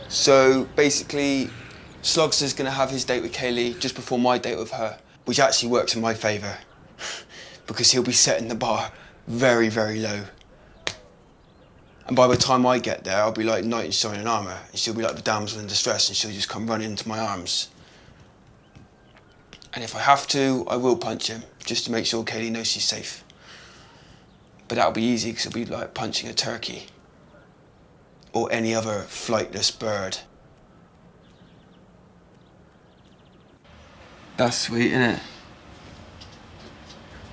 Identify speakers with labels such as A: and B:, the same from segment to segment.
A: So basically, Slugs is going to have his date with Kaylee just before my date with her, which actually works in my favour because he'll be setting the bar very, very low. And by the time I get there, I'll be like knight in shining armour, and she'll be like the damsel in distress, and she'll just come running into my arms. And if I have to, I will punch him, just to make sure Kaylee knows she's safe. But that'll be easy, because it'll be like punching a turkey. Or any other flightless bird. That's sweet, isn't it?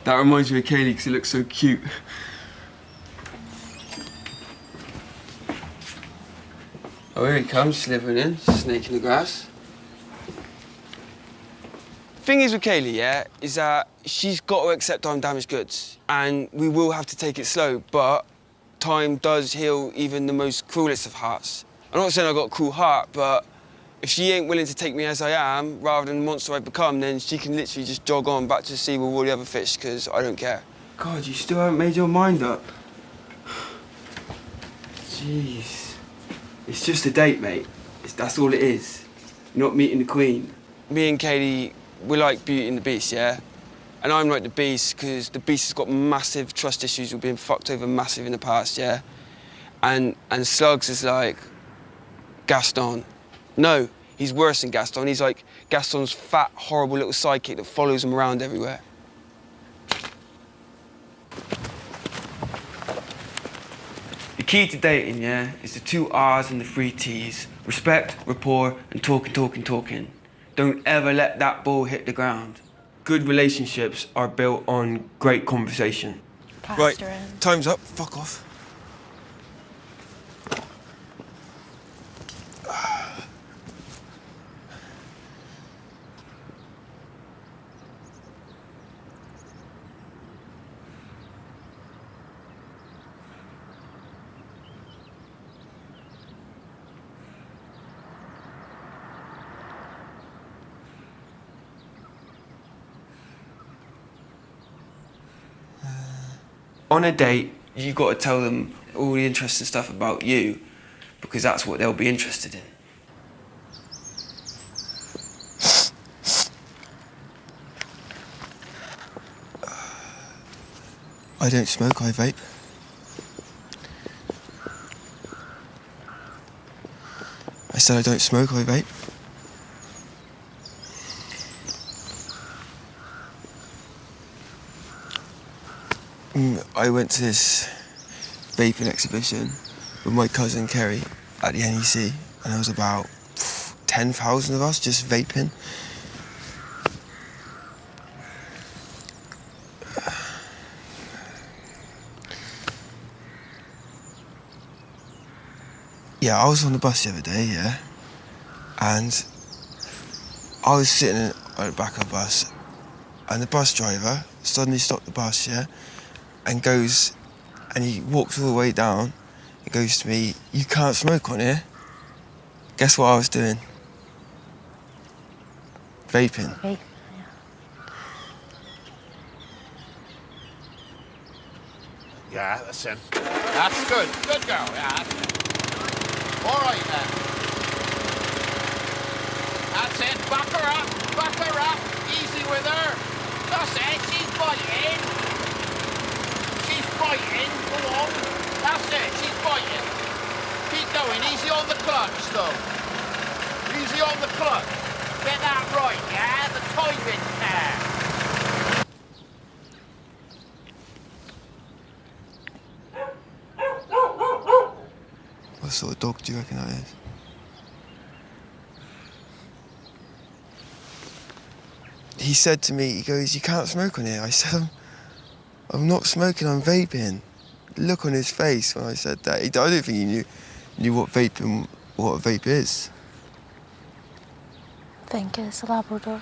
A: That reminds me of Kaylee, because he looks so cute. Oh, here he comes, slithering in, snake in the grass. Thing is with Kaylee, yeah, is that she's got to accept I'm damaged goods. And we will have to take it slow, but time does heal even the most cruelest of hearts. I'm not saying I've got a cruel heart, but if she ain't willing to take me as I am, rather than the monster I've become, then she can literally just jog on back to the sea with all the other fish, because I don't care. God, you still haven't made your mind up. Jeez. It's just a date, mate. That's all it is. You're not meeting the Queen. Me and Kaylee, we're like Beauty and the Beast, yeah? And I'm like the Beast, because the Beast has got massive trust issues with being fucked over massive in the past, yeah? And Slugs is like Gaston. No, he's worse than Gaston. He's like Gaston's fat, horrible little sidekick that follows him around everywhere. The key to dating, yeah, is the 2 R's and the 3 T's. Respect, rapport, and talking. Don't ever let that ball hit the ground. Good relationships are built on great conversation. Right, time's up. Fuck off. On a date, you got to tell them all the interesting stuff about you, because that's what they'll be interested in. I don't smoke, I vape. I said I don't smoke, I vape. I went to this vaping exhibition with my cousin Kerry at the NEC, and there was about 10,000 of us just vaping. Yeah, I was on the bus the other day, yeah, and I was sitting at the back of the bus, and the bus driver suddenly stopped the bus, yeah, and goes, and he walks all the way down, and goes to me, "You can't smoke on here." Guess what I was doing? Vaping.
B: Vape,
C: Yeah, that's him. That's good. Good girl, yeah. All right, then. That's it. Back her up. Back her up. Easy with her. That's it. She's biting. She's biting. Go on. That's it. She's biting. Keep going. Easy on the clutch, though. Easy on the clutch. Get that right, yeah? The timing there.
A: What sort of dog do you reckon that is? He said to me, he goes, "You can't smoke on here." I said, I'm not smoking, I'm vaping. The look on his face when I said that, I don't think he knew what a vape is.
B: I think it's a Labrador.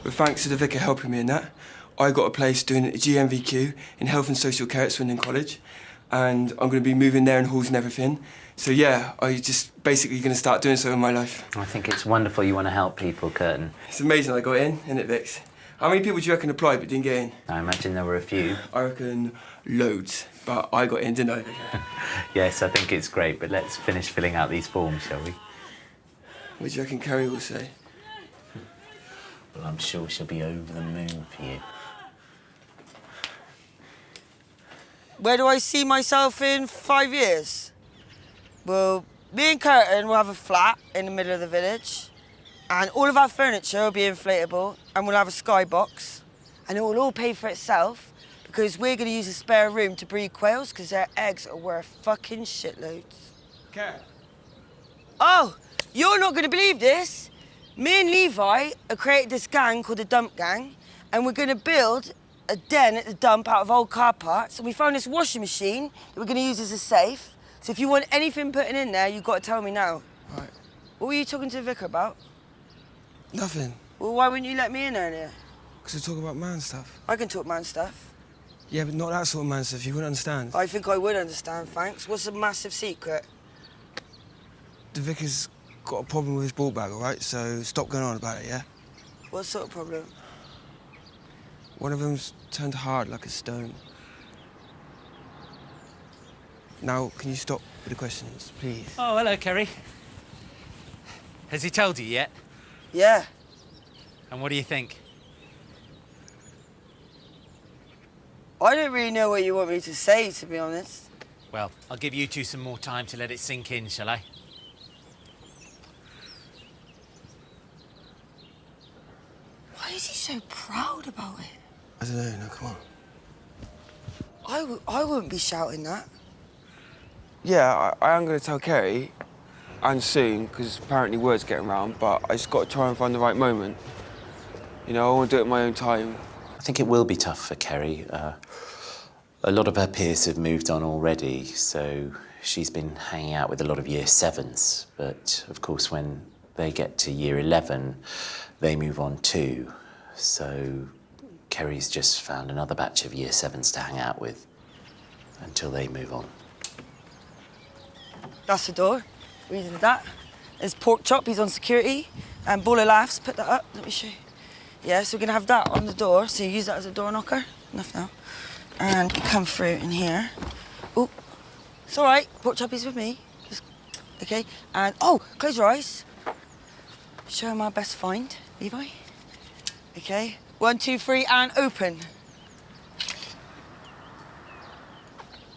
A: But thanks to the vicar helping me in that, I got a place doing a GMVQ in Health and Social Care at Swindon College, and I'm going to be moving there in halls and everything. So yeah, I just basically going to start doing so in my life.
D: I think it's wonderful you want to help people, Kurtan.
A: It's amazing I got in, isn't it, Vix? How many people do you reckon applied but didn't get in?
B: I imagine there were a few.
A: I reckon loads, but I got in, didn't I?
B: Yes, I think it's great, but let's finish filling out these forms, shall we?
A: What do you reckon Kerry will say?
B: Well, I'm sure she'll be over the moon for you.
D: Where do I see myself in 5 years? Well, me and Kurtan will have a flat in the middle of the village, and all of our furniture will be inflatable, and we'll have a skybox, and it will all pay for itself because we're going to use a spare room to breed quails because their eggs are worth fucking shitloads.
A: Kerry?
D: Oh, you're not going to believe this. Me and Levi have created this gang called the Dump Gang, and we're going to build a den at the dump out of old car parts, and we found this washing machine that we're going to use as a safe. So if you want anything putting in there, you've got to tell me now.
A: Right.
D: What were you talking to the vicar about?
A: Nothing.
D: Well, why wouldn't you let me in earlier?
A: Because we're talking about man stuff.
D: I can talk man stuff.
A: Yeah, but not that sort of man stuff. You wouldn't understand.
D: I think I would understand, thanks. What's a massive secret?
A: The vicar's got a problem with his ball bag, all right? So stop going on about it, yeah?
D: What sort of problem?
A: One of them's turned hard like a stone. Now, can you stop with the questions, please?
E: Oh, hello, Kerry. Has he told you yet?
D: Yeah.
E: And what do you think?
D: I don't really know what you want me to say, to be honest.
E: Well, I'll give you two some more time to let it sink in, shall I?
D: Why is he so proud about it?
A: I don't know, no, come on.
D: I wouldn't be shouting that.
A: Yeah, I am going to tell Kerry, and soon, because apparently word's getting around, but I just got to try and find the right moment. You know, I want to do it at my own time.
B: I think it will be tough for Kerry. A lot of her peers have moved on already, so she's been hanging out with a lot of year 7s. But, of course, when they get to year 11, they move on too. So Kerry's just found another batch of year 7s to hang out with until they move on.
D: That's the door. We did that. There's Pork Chop, he's on security. And Ball of Laughs, put that up, let me show you. Yeah, so we're gonna have that on the door, so you use that as a door knocker. Enough now. And you come through in here. Oh, it's all right, Pork Chop, he's with me. Just, okay, and, oh, close your eyes. Show him our best find, Levi. Okay, 1, 2, 3, and open.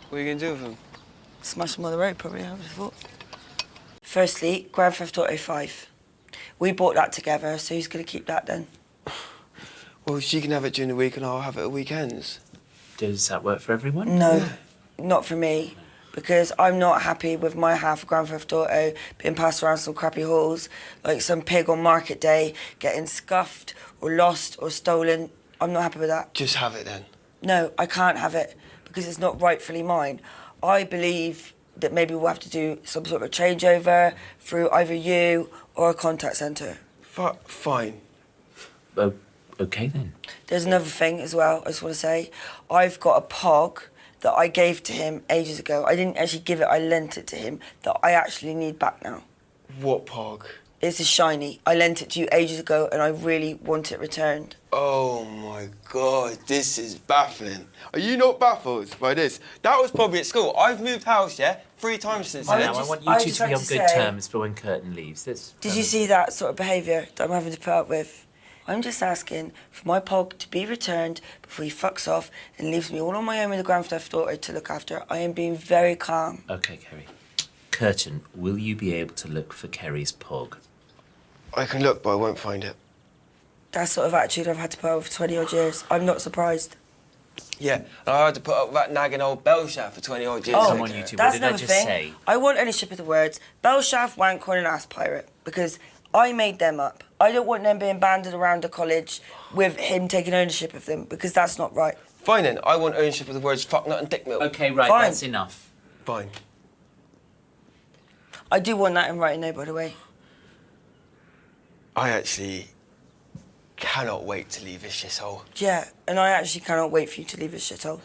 A: What are you going to do with them?
D: Smash them on the road, probably, I would have thought. Firstly, Grand Theft Auto 5. We bought that together, so who's going to keep that then?
A: Well, she can have it during the week and I'll have it at weekends.
B: Does that work for everyone?
D: No, not for me, because I'm not happy with my half of Grand Theft Auto being passed around some crappy halls, like some pig on market day getting scuffed or lost or stolen. I'm not happy with that.
A: Just have it then.
D: No, I can't have it, because it's not rightfully mine. I believe that maybe we'll have to do some sort of a changeover through either you or a contact centre.
A: Fine.
B: OK then.
D: There's another thing as well, I just want to say. I've got a POG that I gave to him ages ago. I didn't actually give it, I lent it to him, that I actually need back now.
A: What pog?
D: It's a shiny. I lent it to you ages ago and I really want it returned.
A: Oh my God, this is baffling. Are you not baffled by this? That was probably at school. I've moved house, yeah, 3 times since then.
B: I want you two to be on good terms for when Kurtan leaves.
D: Did you see that sort of behaviour that I'm having to put up with? I'm just asking for my POG to be returned before he fucks off and leaves me all on my own with the Grand Theft Auto to look after. I am being very calm.
B: OK, Kerry. Kurtan, will you be able to look for Kerry's POG?
A: I can look, but I won't find it.
D: That sort of attitude I've had to put up with for 20 odd years. I'm not surprised.
A: Yeah, and I had to put up with that nagging old bell shaft for 20 odd years.
D: Oh,
B: Come on, you two, what
D: that's
B: did I
D: another
B: just
D: thing.
B: say?
D: I want ownership of the words bell shaft, wankhorn and ass pirate, because I made them up. I don't want them being banded around the college with him taking ownership of them, because that's not right.
A: Fine then, I want ownership of the words fuck nut and dick milk.
B: OK, right,
D: Fine.
B: that's enough.
A: Fine.
D: I do want that in writing though, by the way.
A: I actually cannot wait to leave this shithole.
D: Yeah, and I actually cannot wait for you to leave this shithole.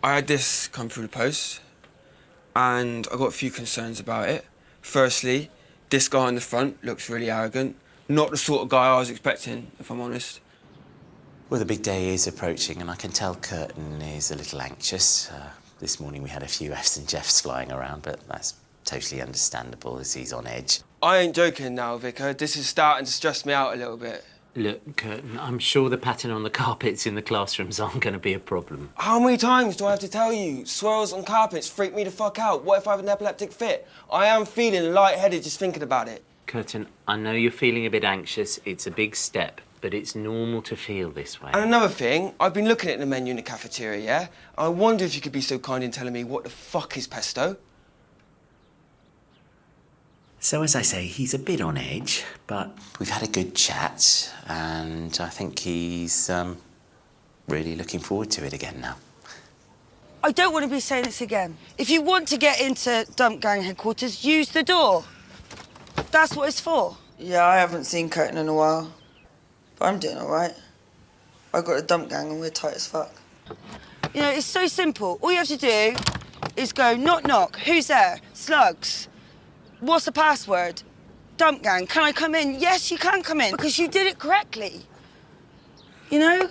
A: I had this come through the post, and I got a few concerns about it. Firstly, this guy in the front looks really arrogant. Not the sort of guy I was expecting, if I'm honest.
B: Well, the big day is approaching, and I can tell Kurtan is a little anxious. This morning we had a few Fs and Jeffs flying around, but that's totally understandable as he's on edge.
A: I ain't joking now, Vicar. This is starting to stress me out a little bit.
F: Look, Kurtan, I'm sure the pattern on the carpets in the classrooms aren't going to be a problem.
A: How many times do I have to tell you? Swirls on carpets freak me the fuck out. What if I have an epileptic fit? I am feeling lightheaded just thinking about it.
F: Kurtan, I know you're feeling a bit anxious. It's a big step, but it's normal to feel this way.
A: And another thing, I've been looking at the menu in the cafeteria, yeah? I wonder if you could be so kind in telling me what the fuck is pesto?
B: So, as I say, he's a bit on edge, but we've had a good chat, and I think he's really looking forward to it again now.
D: I don't want to be saying this again. If you want to get into Dump Gang headquarters, use the door. That's what it's for. Yeah, I haven't seen Kurtan in a while, but I'm doing all right. I got a Dump Gang and we're tight as fuck. You know, it's so simple. All you have to do is go knock, knock. Who's there? Slugs. What's the password? Dump Gang, can I come in? Yes, you can come in, because you did it correctly. You know?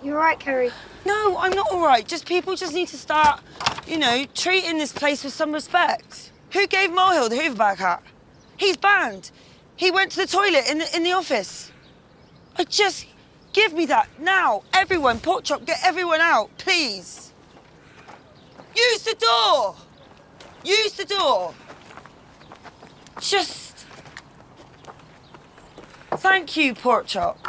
G: You're right, Kerry.
D: No, I'm not all right. People just need to start, you know, treating this place with some respect. Who gave Molehill the Hooverback hat? He's banned. He went to the toilet in the office. Just give me that now. Everyone, Pork Chop, get everyone out, please. Use the door. Use the door. Just... Thank you, Pork Chop.